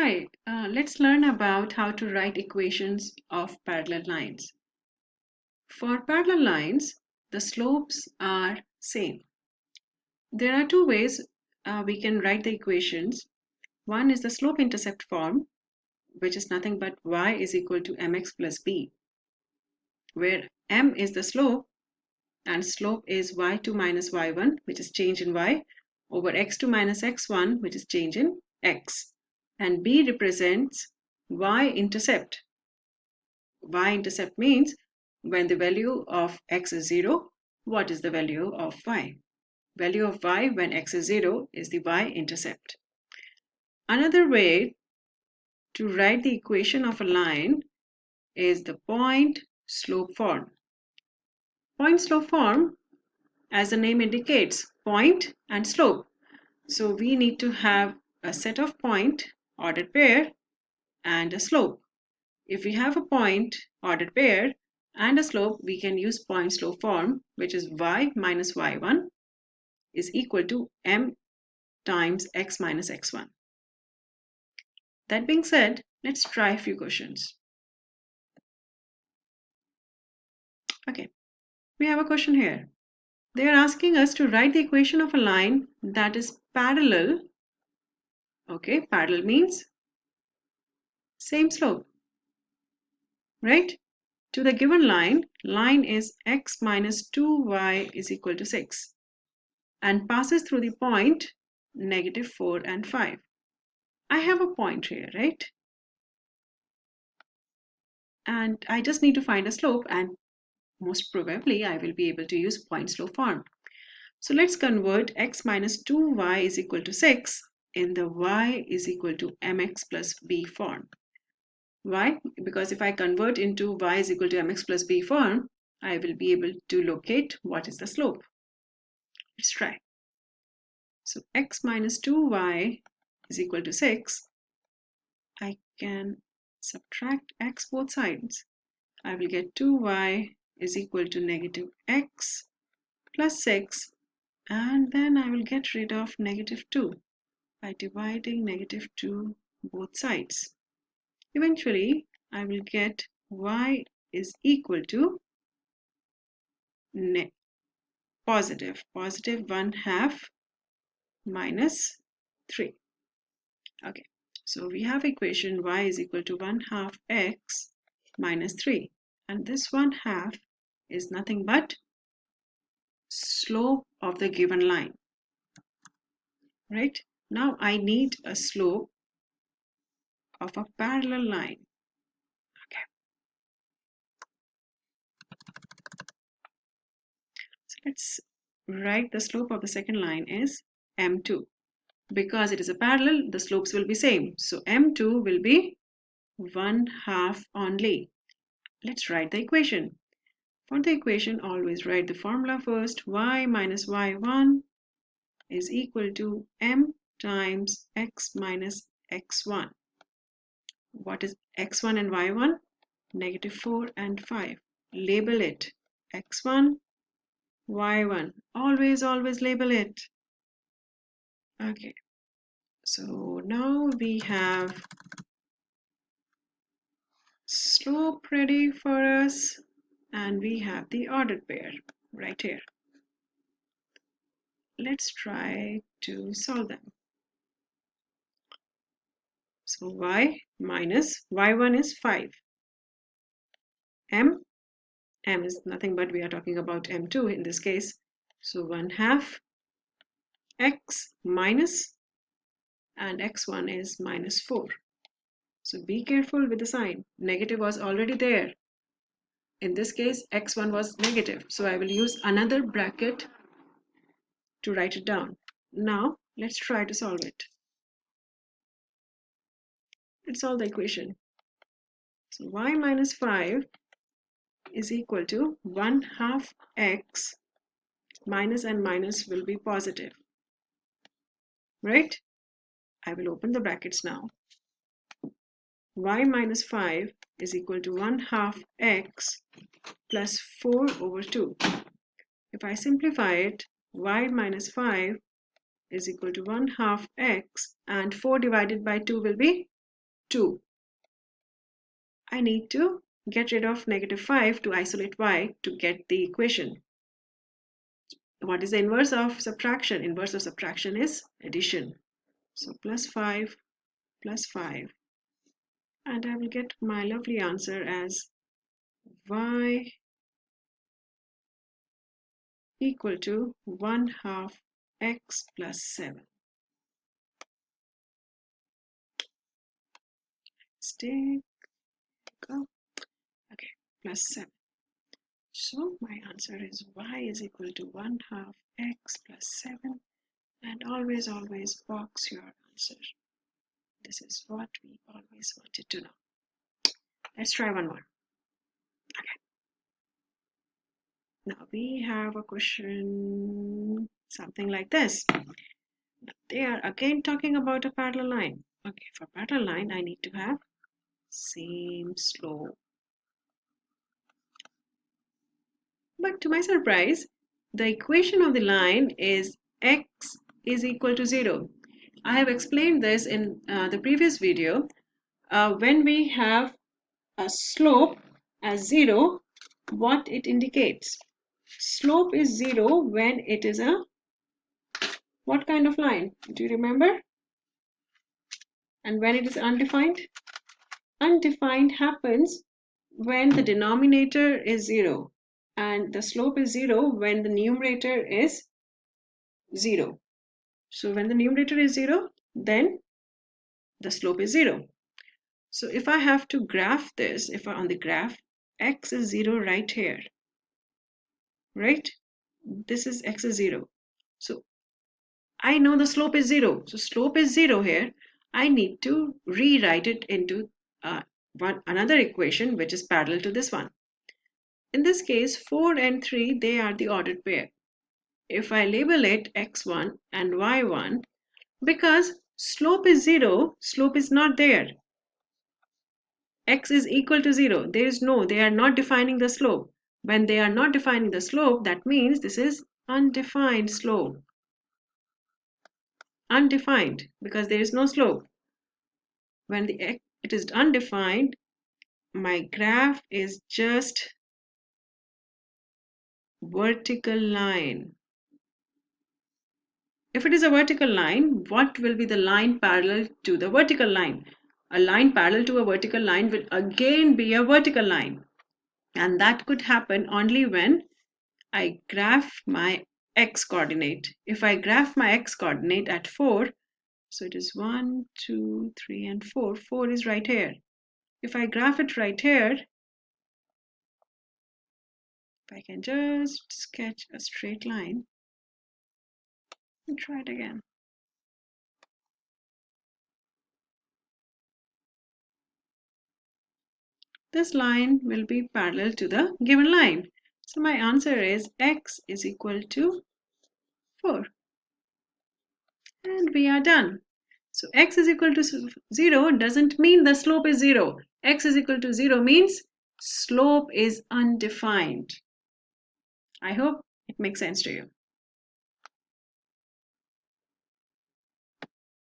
Hi, let's learn about how to write equations of parallel lines. For parallel lines, the slopes are same. There are two ways we can write the equations. One is the slope-intercept form, which is nothing but y is equal to mx plus b, where m is the slope and slope is y2 minus y1, which is change in y, over x2 minus x1, which is change in x. And b represents y-intercept. Y-intercept means when the value of x is 0, what is the value of y? Value of y when x is 0 is the y-intercept. Another way to write the equation of a line is the point-slope form. Point-slope form, as the name indicates, point and slope. So we need to have a set of point, ordered pair, and a slope. If we have a point, ordered pair, and a slope, we can use point-slope form, which is y minus y1 is equal to m times x minus x1. That being said, let's try a few questions. Okay, we have a question here. They are asking us to write the equation of a line that is parallel. Okay, parallel means same slope, right? To the given line is x minus 2y is equal to 6 and passes through the point negative 4 and 5. I have a point here, right? And I just need to find a slope, and most probably I will be able to use point-slope form. So let's convert x minus 2y is equal to 6 in the y is equal to mx plus b form. Why? Because if I convert into y is equal to mx plus b form, I will be able to locate what is the slope. Let's try. So x minus 2y is equal to 6. I can subtract x both sides. I will get 2y is equal to negative x plus 6, and then I will get rid of negative 2 by dividing negative 2 both sides. Eventually, I will get y is equal to positive 1/2 minus 3. Okay, so we have equation y is equal to 1/2 x minus 3, and this 1/2 is nothing but slope of the given line, right? Now I need a slope of a parallel line. Okay, so let's write the slope of the second line is m2. Because it is a parallel, the slopes will be same. So m2 will be 1/2 only. Let's write the equation. For the equation, always write the formula first. Y minus y1 is equal to m times x minus x1. What is x1 and y1? Negative 4 and 5. Label it. x1, y1. Always label it. Okay. So now we have slope ready for us, and we have the ordered pair right here. Let's try to solve them. So y minus y1 is 5. M is nothing but we are talking about m2 in this case. So 1/2 x minus, and x1 is minus 4. So be careful with the sign. Negative was already there. In this case, x1 was negative. So I will use another bracket to write it down. Now let's try to solve it. Let's solve the equation. So y minus 5 is equal to 1/2 x. Minus and minus will be positive, right? I will open the brackets now. Y minus 5 is equal to 1/2 x plus 4 over 2. If I simplify it, y minus 5 is equal to 1/2 x, and 4 divided by 2 will be 2. I need to get rid of negative 5 to isolate y to get the equation. What is the inverse of subtraction? Inverse of subtraction is addition. So plus 5 plus 5. And I will get my lovely answer as y equal to 1/2 x plus 7. Stick, go. Okay, plus 7. So my answer is y is equal to 1/2 x plus 7. And always box your answer. This is what we always wanted to know. Let's try one more. Okay. Now we have a question something like this. They are again talking about a parallel line. Okay, for parallel line, I need to have same slope. But to my surprise, the equation of the line is x is equal to 0. I have explained this in the previous video. When we have a slope as 0, what it indicates? Slope is 0 when it is a what kind of line? Do you remember? And when it is undefined? Undefined happens when the denominator is 0 and the slope is 0 when the numerator is 0. So when the numerator is 0, then the slope is 0. So if I have to graph this, if on the graph, x is 0 right here, right? This is x is 0. So I know the slope is 0. So slope is 0 here. I need to rewrite it into another equation which is parallel to this one. In this case, 4 and 3, they are the ordered pair. If I label it x1 and y1, because slope is 0, slope is not there. X is equal to 0. There is no, they are not defining the slope. When they are not defining the slope, that means this is undefined slope. Undefined because there is no slope. When it is undefined, my graph is just vertical line. If it is a vertical line, what will be the line parallel to the vertical line? A line parallel to a vertical line will again be a vertical line. And that could happen only when I graph my x coordinate. If I graph my x coordinate at 4, so it is 1, 2, 3, and 4. 4 is right here. If I graph it right here, if I can just sketch a straight line and try it again. This line will be parallel to the given line. So my answer is x is equal to 4. And we are done. So x is equal to 0 doesn't mean the slope is 0. X is equal to 0 means slope is undefined. I hope it makes sense to you.